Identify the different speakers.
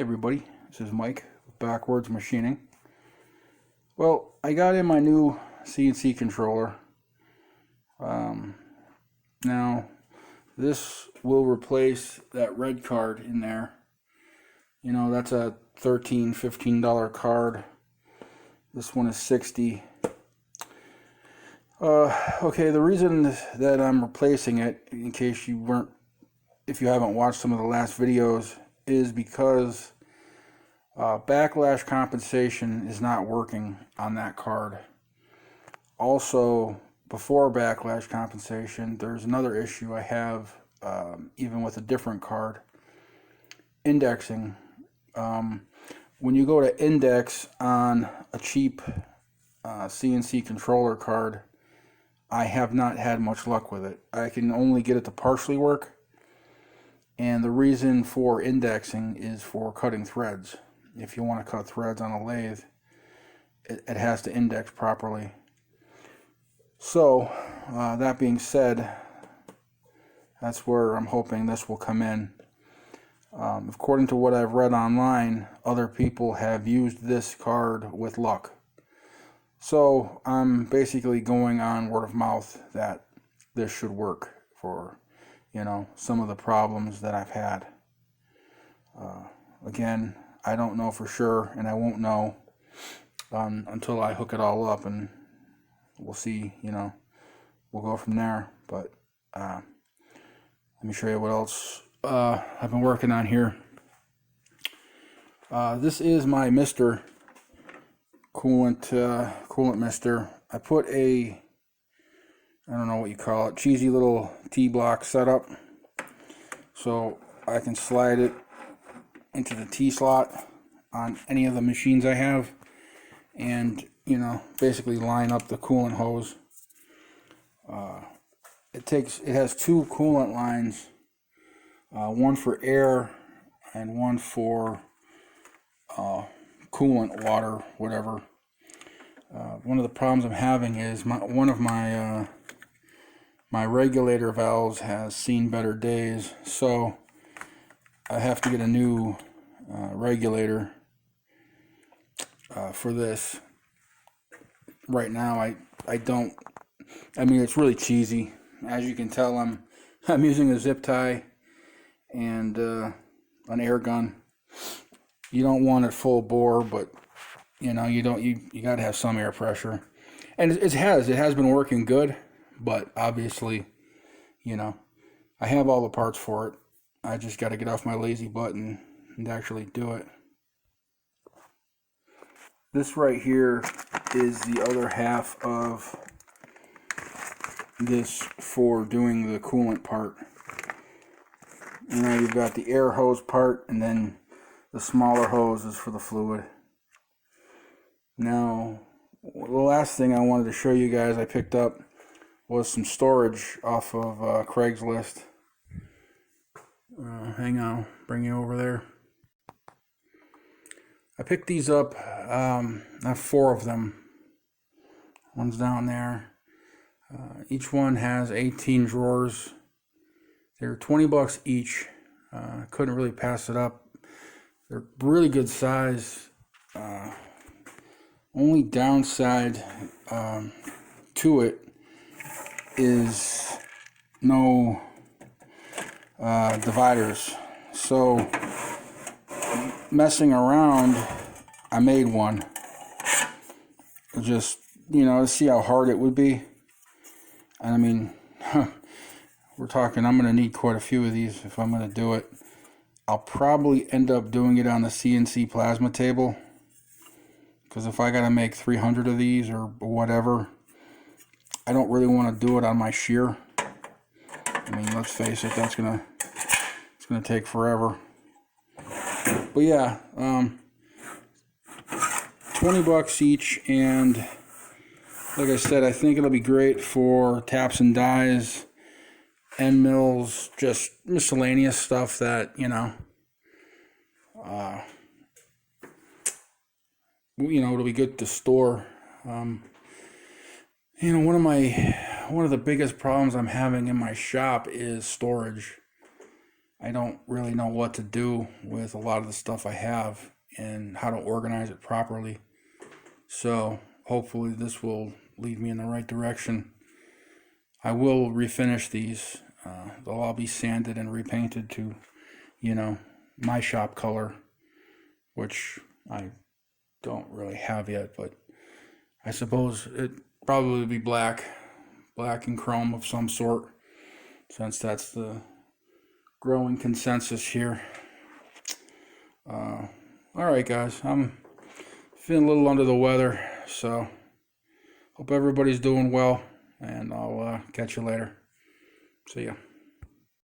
Speaker 1: everybody, this is Mike with Backwards Machining. Well, I got in my new CNC controller. Now this will replace that red card in there. You know, that's a $13, $15 card. This one is $60. Okay, the reason that I'm replacing it, in case if you haven't watched some of the last videos, is because backlash compensation is not working on that card. Also, before backlash compensation, there's another issue I have, even with a different card. Indexing. When you go to index on a cheap CNC controller card, I have not had much luck with it. I can only get it to partially work. And the reason for indexing is for cutting threads. If you want to cut threads on a lathe, it has to index properly. So, that being said, that's where I'm hoping this will come in. According to what I've read online, other people have used this card with luck. So I'm basically going on word of mouth that this should work for, you know, some of the problems that I've had. Again, I don't know for sure, and I won't know until I hook it all up, and we'll see, you know, we'll go from there. But let me show you what else I've been working on here. This is my Mr. Coolant mister. I put I don't know what you call it, cheesy little T-block setup, so I can slide it into the T-slot on any of the machines I have, and, you know, basically line up the coolant hose. It has two coolant lines, one for air and one for coolant water, whatever. One of the problems I'm having is one of my regulator valves has seen better days, so I have to get a new regulator for this. Right now, I mean, it's really cheesy. As you can tell, I'm using a zip tie and an air gun. You don't want it full bore, but you know, you got to have some air pressure. And it has been working good, but obviously, you know, I have all the parts for it. I just got to get off my lazy butt and actually do it. This right here is the other half of this for doing the coolant part. You know, you've got the air hose part, and then the smaller hose is for the fluid. Now, the last thing I wanted to show you guys I picked up was some storage off of Craigslist. Hang on, I'll bring you over there. I picked these up, I have 4 of them. One's down there. Each one has 18 drawers. They're 20 bucks each. Couldn't really pass it up. They're really good size. Only downside to it is no dividers. So, messing around, I made one. Just, you know, to see how hard it would be. And I mean, we're talking, I'm going to need quite a few of these if I'm going to do it. I'll probably end up doing it on the CNC plasma table, because if I got to make 300 of these or whatever, I don't really want to do it on my shear. I mean, let's face it, it's gonna take forever. But yeah, 20 bucks each, and like I said, I think it'll be great for taps and dies, end mills, just miscellaneous stuff that, you know, it'll be good to store. You know, one of the biggest problems I'm having in my shop is storage. I don't really know what to do with a lot of the stuff I have and how to organize it properly. So hopefully this will lead me in the right direction. I will refinish these. They'll all be sanded and repainted to, you know, my shop color, which I don't really have yet, but I suppose it probably be black and chrome of some sort, since that's the growing consensus here. Alright guys, I'm feeling a little under the weather, so hope everybody's doing well, and I'll catch you later. See ya.